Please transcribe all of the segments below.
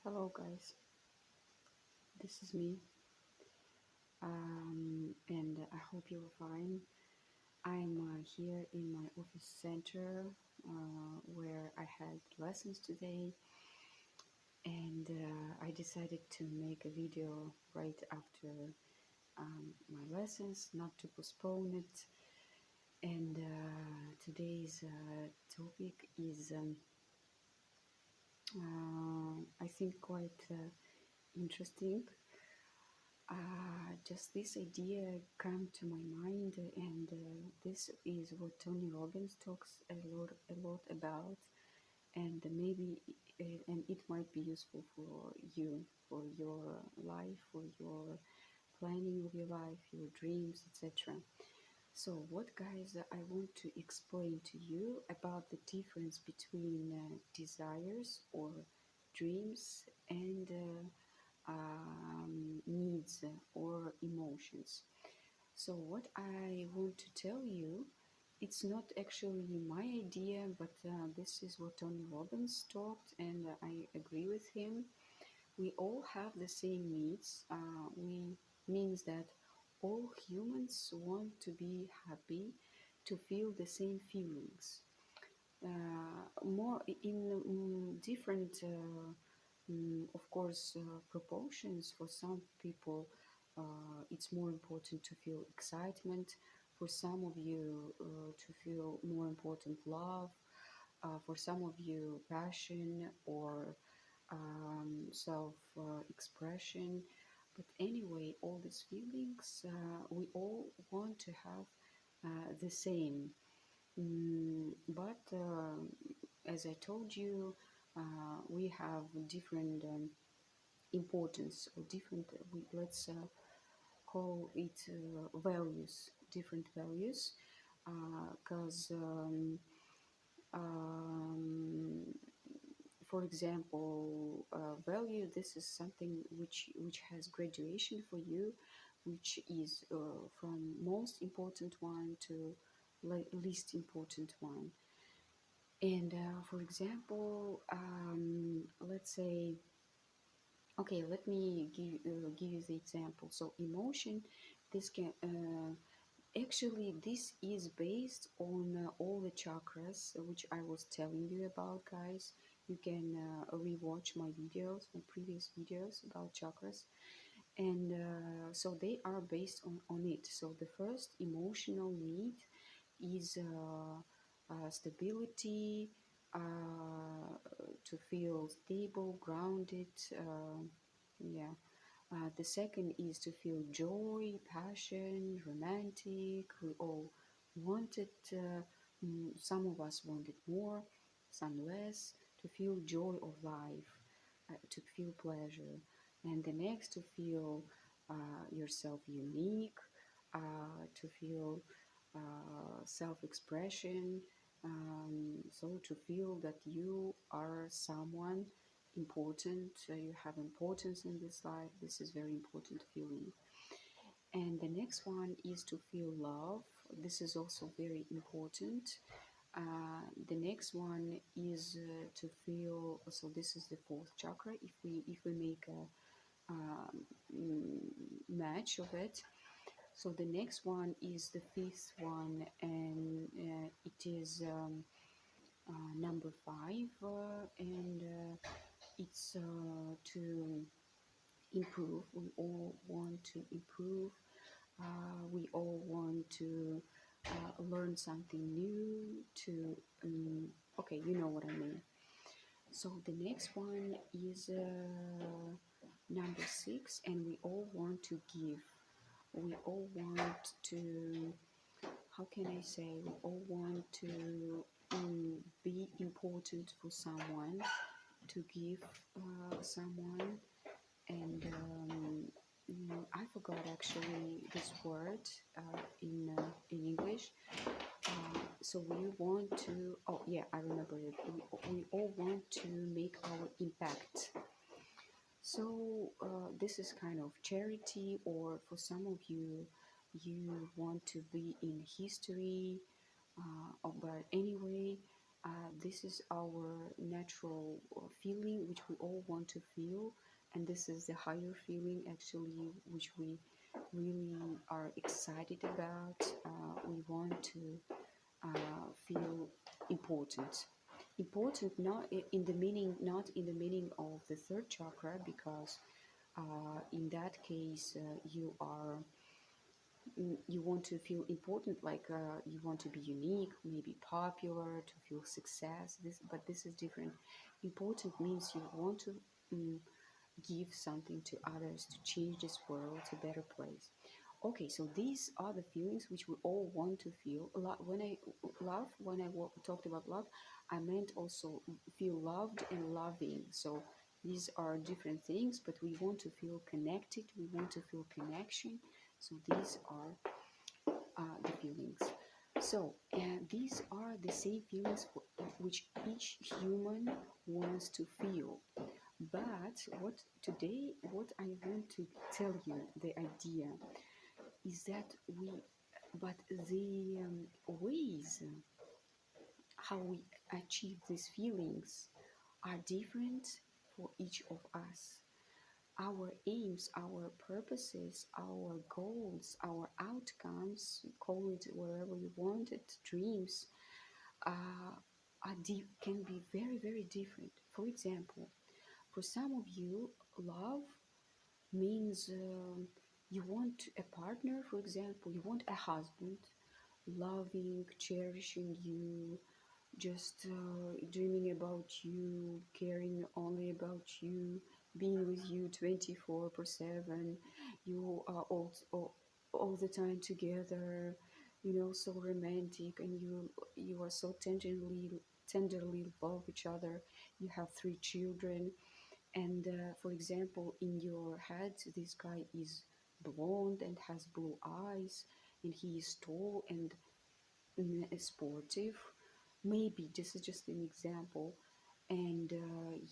Hello, guys. This is me, and I hope you're fine. I'm here in my office center where I had lessons today, and I decided to make a video right after my lessons, not to postpone it. And today's topic is, I think, quite interesting. Just this idea came to my mind, and this is what Tony Robbins talks a lot about, and maybe and it might be useful for you, for your life, for your planning of your life, your dreams, etc. So, what, guys, I want to explain to you about the difference between desires or dreams and needs or emotions. So what I want to tell you, it's not actually my idea, but this is what Tony Robbins talked, and I agree with him. We all have the same needs. We means that all humans want to be happy, to feel the same feelings. More in different of course, proportions. For some people, it's more important to feel excitement. For some of you, to feel more important love. For some of you, passion or self expression. But anyway, all these feelings, we all want to have the same. But as I told you, we have different importance or different, let's call it values, different values, because um, for example, value, this is something which has graduation for you, which is from most important one to least important one. And for example, let's say, okay, let me give you the example. So emotion, this can actually this is based on all the chakras which I was telling you about, guys. You can rewatch my videos, my previous videos about chakras, and so they are based on it. So the first emotional need is stability, to feel stable, grounded. Yeah. The second is to feel joy, passion, romantic. We all want it. Some of us want it more, some less. To feel joy of life, to feel pleasure. And the next, to feel yourself unique, to feel self-expression, so to feel that you are someone important, you have importance in this life. This is very important feeling. And the next one is to feel love. This is also very important. The next one is to feel, so this is the fourth chakra. If we make a match of it, so the next one is the fifth one, and it is number 5, and it's to improve. We all want to improve. We all want to learn something new. To okay, you know what I mean. So the next one is number 6, and we all want to give. We all want to, how can I say, we all want to be important for someone, to give someone, and I forgot actually this word in English. So we want to, oh yeah, I remember it. We all want to make our impact. So this is kind of charity, or for some of you, you want to be in history. But anyway, This is our natural feeling which we all want to feel, and this is the higher feeling actually which we really are excited about. We want to feel important. Important not in the meaning, not in the meaning of the third chakra, because in that case you want to feel important, like you want to be unique, maybe popular, to feel success. But this is different. Important means you want to um, give something to others, to change this world to a better place. Okay, so these are the feelings which we all want to feel. When I talked about love, I meant also feel loved and loving. So these are different things, but we want to feel connected. We want to feel connection. So these are the feelings. So these are the same feelings which each human wants to feel. But what I want to tell you, the idea is that but the ways how we achieve these feelings are different for each of us. Our aims, our purposes, our goals, our outcomes, call it wherever you want it, dreams, uh, can be very, very different. For example, for some of you, love means you want a partner, for example, you want a husband loving, cherishing you, just dreaming about you, caring only about you, being with you 24 per 7. You are all the time together, so romantic, and you are so tenderly love each other. You have 3 children, and for example, in your head, this guy is blonde and has blue eyes, and he is tall and sportive. Maybe this is just an example, and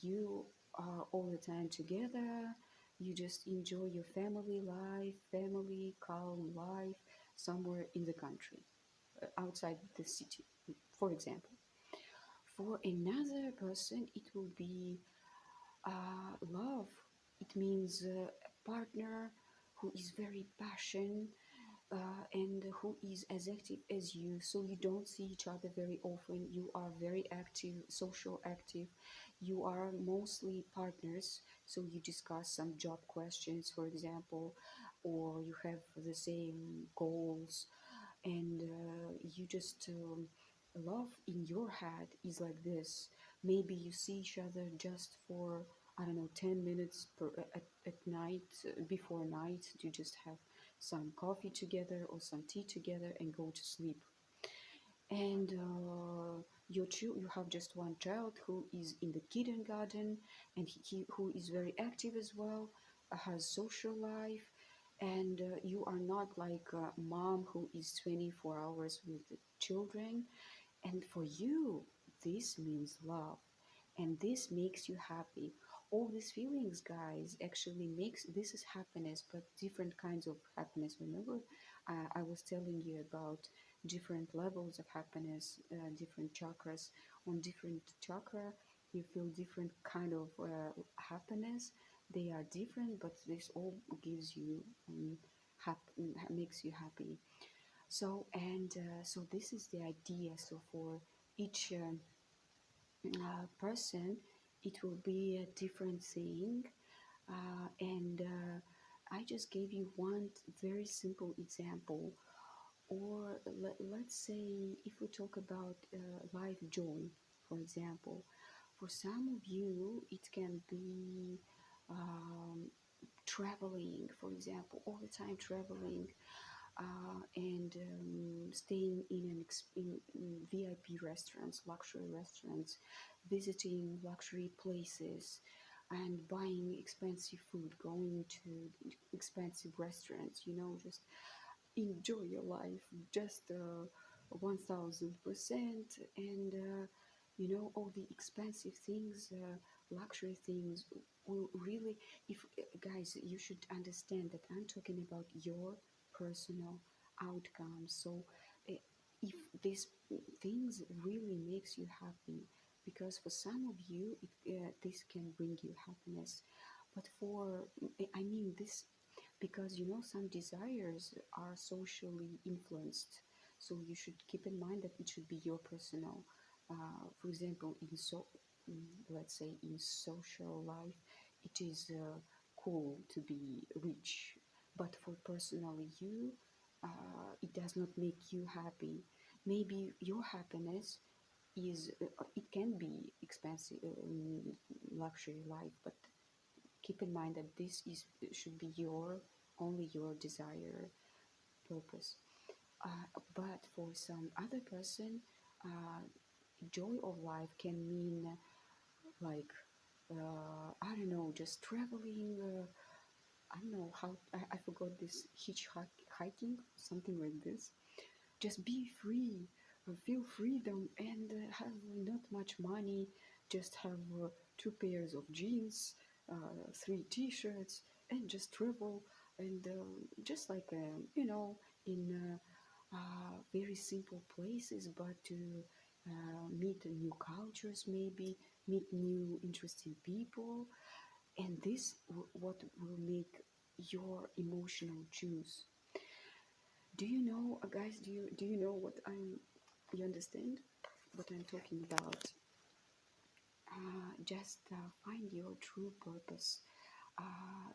you are all the time together. You just enjoy your family life, family calm life somewhere in the country, outside the city, for example. For another person, it will be love. It means a partner who is very passionate and who is as active as you. So you don't see each other very often. You are very active, social active. You are mostly partners. So you discuss some job questions, for example, or you have the same goals, and you just love in your head is like this. Maybe you see each other just for, I don't know, 10 minutes at night, before night, to just have some coffee together or some tea together and go to sleep. And you have just one child who is in the kindergarten, and he who is very active as well, has social life, and you are not like a mom who is 24 hours with the children. And for you, this means love, and this makes you happy. All these feelings, guys, actually makes this is happiness, but different kinds of happiness. Remember, I was telling you about different levels of happiness, different chakras. On different chakra, you feel different kind of happiness. They are different, but this all gives you makes you happy. So and so this is the idea. So for each person, it will be a different thing, and I just gave you one very simple example. Or let's say if we talk about life joy, for example, for some of you it can be traveling, for example, all the time traveling, and staying in VIP restaurants, luxury restaurants, visiting luxury places, and buying expensive food, going to expensive restaurants, just enjoy your life just 1000%. And all the expensive things, luxury things will really, if guys, you should understand that I'm talking about your personal outcomes. So uh, if these things really makes you happy, because for some of you this can bring you happiness, but for, I mean this, because you know some desires are socially influenced, so you should keep in mind that it should be your personal. For example, let's say in social life, it is cool to be rich, but for personally you, it does not make you happy. Maybe your happiness is it can be expensive, luxury life, but keep in mind that this is should be your only your desire purpose. But for some other person, uh, joy of life can mean like I don't know, just traveling. I don't know how I forgot this hitchhiking, something like this. Just be free, feel freedom, and have not much money. Just have two pairs of jeans, three T-shirts, and just travel. And just like in very simple places, but to meet new cultures, maybe meet new interesting people, and this what will make your emotional juice. Do you know, guys? Do you know what I'm? You understand what I'm talking about? Just find your true purpose.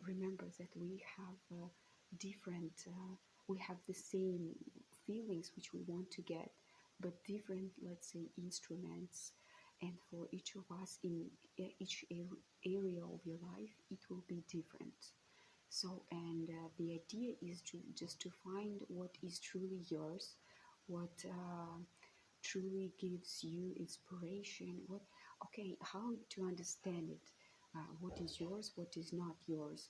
Remember that we have different. We have the same feelings which we want to get, but different, let's say, instruments. And for each of us in each area of your life, it will be different. So, and the idea is to just to find what is truly yours, what truly gives you inspiration. What, okay, how to understand it? What is yours? What is not yours?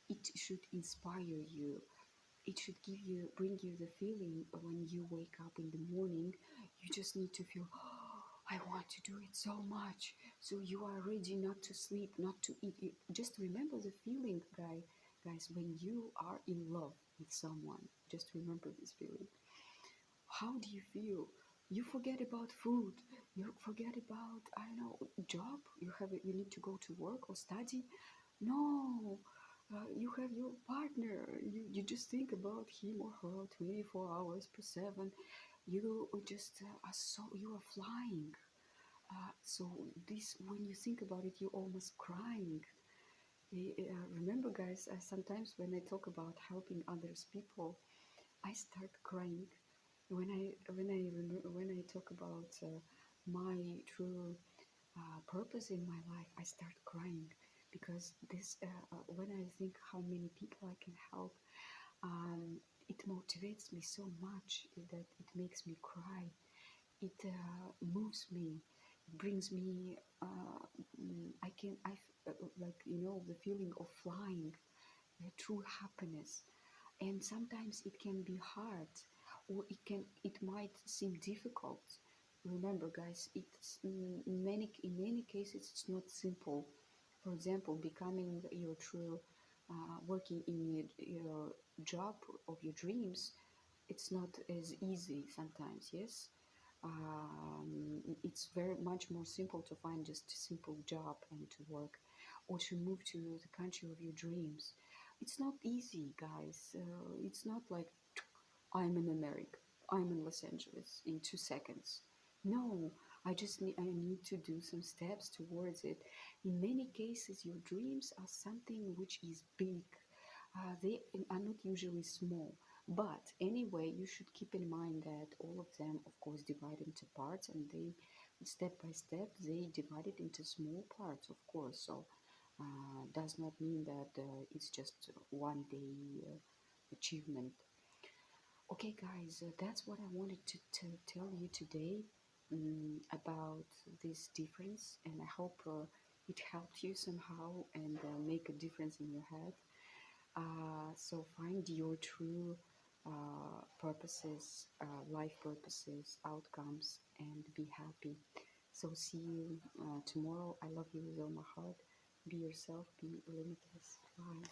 It should inspire you. It should bring you the feeling when you wake up in the morning. You just need to feel, oh, I want to do it so much. So you are ready not to sleep, not to eat. Just remember the feeling, guys, when you are in love with someone. Just remember this feeling. How do you feel? You forget about food. You forget about, I don't know, job. You need to go to work or study. No, you have your partner. You just think about him or her 24 hours per 7. You just you are flying. So this, when you think about it, you're almost crying. Remember, guys, sometimes when I talk about helping others people, I start crying. When I talk about my true purpose in my life, I start crying, because this when I think how many people I can help, it motivates me so much that it makes me cry. It moves me, brings me. I can like the feeling of flying, true happiness. And sometimes it can be hard, or it might seem difficult. Remember, guys, it's in many cases it's not simple. For example, becoming your true working in your job of your dreams, it's not as easy sometimes. Yes, it's very much more simple to find just a simple job and to work, or to move to the country of your dreams. It's not easy, guys. It's not like I'm in America, I'm in Los Angeles in 2 seconds. No, I need to do some steps towards it. In many cases, your dreams are something which is big. They are not usually small. But anyway, you should keep in mind that all of them, of course, divide into parts, and they, step by step, they divide it into small parts, of course. So, does not mean that it's just one day achievement. Okay, guys, that's what I wanted to tell you today, about this difference, and I hope it helped you somehow and make a difference in your head. So find your true purposes, life purposes, outcomes, and be happy. So see you tomorrow. I love you with all my heart. Be yourself, be limitless. Bye.